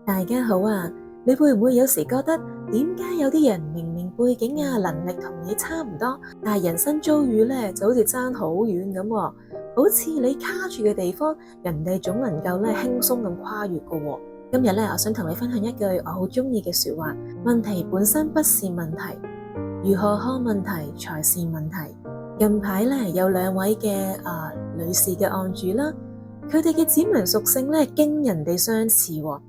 大家好啊！你會唔會有時覺得點解有啲人明明背景啊能力同你差唔多，但係人生遭遇咧就好似爭好遠咁喎？好似你卡住嘅地方，人哋總能夠咧輕鬆咁跨越㗎喎。今日咧，我想同你分享一句我好中意嘅說話：問題本身不是問題，如何看問題才是問題。近排咧有兩位嘅女士嘅案主啦，佢哋嘅指紋屬性咧驚人地相似喎。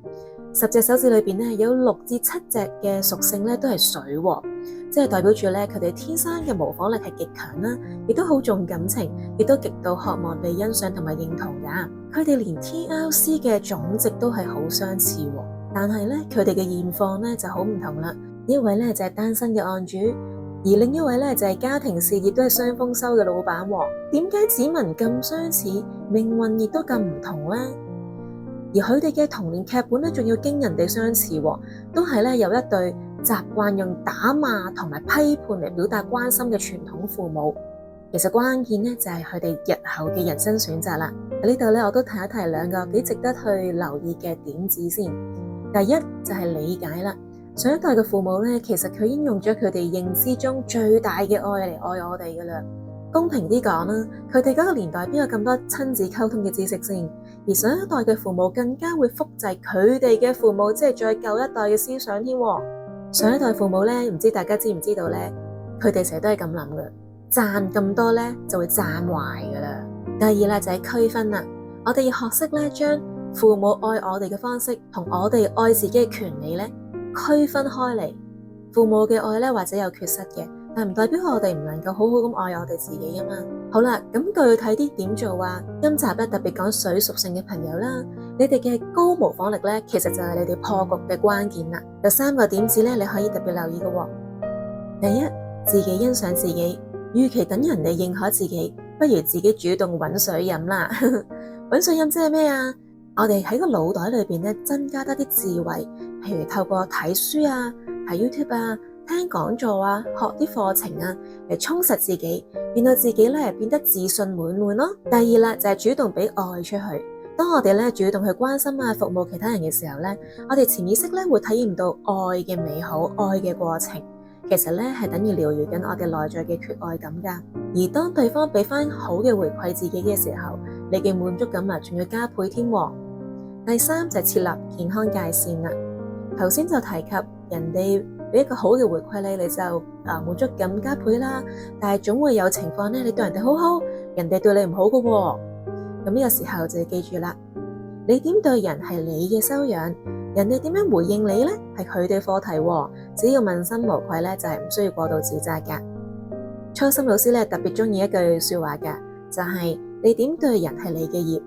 10隻手指裏邊咧有6至7隻嘅屬性咧都係水喎，即係代表住咧佢哋天生嘅模仿力係極強啦，亦都好重感情，亦都極度渴望被欣賞同埋認同噶。佢哋連 TLC 嘅總值都係好相似喎，但係咧佢哋嘅現況咧就好唔同啦。一位咧就係單身嘅案主，而另一位咧就係家庭事業都係雙豐收嘅老闆喎。點解指紋咁相似，命運亦都咁唔同咧？而佢哋嘅童年劇本咧，仲要驚人地相似喎，都係咧有一對習慣用打罵同埋批判嚟表達關心嘅傳統父母。其實關鍵咧就係佢哋日後嘅人生選擇啦。喺呢度咧，我都提一提兩個幾值得去留意嘅點子先。第一就係理解啦，上一代嘅父母咧，其實佢已經用咗佢哋認知中最大嘅愛嚟愛我哋噶啦。公平啲講啦，佢哋嗰個年代邊有咁多親子溝通嘅知識先？而上一代嘅父母更加會複製佢哋嘅父母，即係再舊一代嘅思想添。上一代父母咧，唔知大家知唔知道咧？佢哋成日都係咁諗嘅，讚咁多咧就會讚壞噶啦。第二啦就係區分啦，我哋要學識咧將父母愛我哋嘅方式同我哋愛自己嘅權利咧區分開嚟。父母嘅愛咧或者有缺失嘅，但唔代表我哋唔能夠好好咁愛我哋自己啊嘛。好啦，咁具體啲點做啊？今集咧特別講水屬性嘅朋友啦，你哋嘅高模仿力咧，其實就係你哋破局嘅關鍵啦。有3個點子咧，你可以特別留意嘅喎。第一，自己欣賞自己，與其等人哋認可自己，不如自己主動搵水飲啦。搵水飲即係咩啊？我哋喺個腦袋裏邊咧增加多啲智慧，譬如透過睇書啊、睇 YouTube 啊、聽講座啊、學啲課程啊，嚟充實自己，令到自己咧變得自信滿滿咯。第二啦，就係主動俾愛出去。當我哋咧主動去關心啊、服務其他人嘅時候咧，我哋潛意識咧會體驗到愛嘅美好、愛嘅過程。其實咧係等於療癒緊我哋內在嘅缺愛感噶。而當對方俾翻好嘅回饋自己嘅時候，你嘅滿足感啊仲要加倍添。第三就係設立健康界線啦。頭先就提及人哋俾一個好嘅回饋你就滿足感加倍啦。但係總會有情況咧，你對人哋好好，人哋對你唔好噶喎。咁呢個時候就要記住啦，你點對人係你嘅修養，人哋點樣回應你咧係佢哋課題喎。只要問心無愧咧，就係唔需要過度自責噶。初心老師咧特別中意一句說話噶，就係你點對人係你嘅業，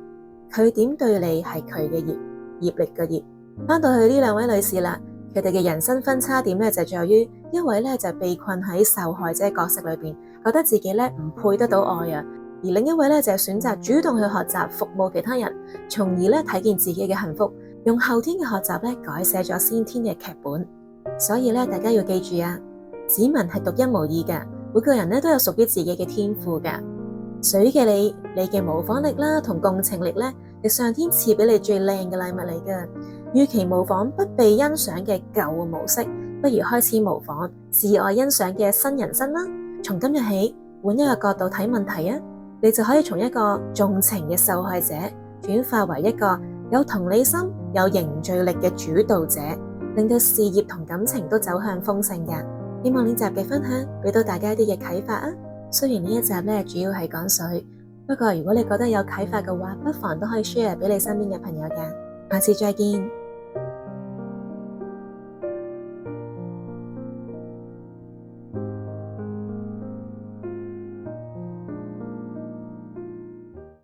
佢點對你係佢嘅業，業力嘅業。翻到去呢兩位女士啦，佢哋嘅人生分叉點咧就在於一位咧就被困喺受害者角色裏邊，覺得自己咧唔配得到愛啊，而另一位咧就係選擇主動去學習服務其他人，從而咧睇見自己嘅幸福，用後天嘅學習咧改寫咗先天嘅劇本。所以咧大家要記住啊，指紋係獨一無二嘅，每個人咧都有屬於自己嘅天賦嘅。水嘅你嘅模仿力啦同共情力咧，係上天賜俾你最靚嘅禮物嚟嘅。與其模仿不被欣賞嘅舊模式，不如開始模仿自愛欣賞嘅新人生啦。從今日起，換一個角度睇問題啊，你就可以從一個重情嘅受害者轉化為一個有同理心、有凝聚力嘅主導者，令到事業同感情都走向豐盛嘅。希望呢集嘅分享俾到大家一啲嘅啟發啊。雖然呢一集咧主要係講水，不過如果你覺得有啟發嘅話，不妨都可以 share 俾你身邊嘅朋友嘅。下次再見。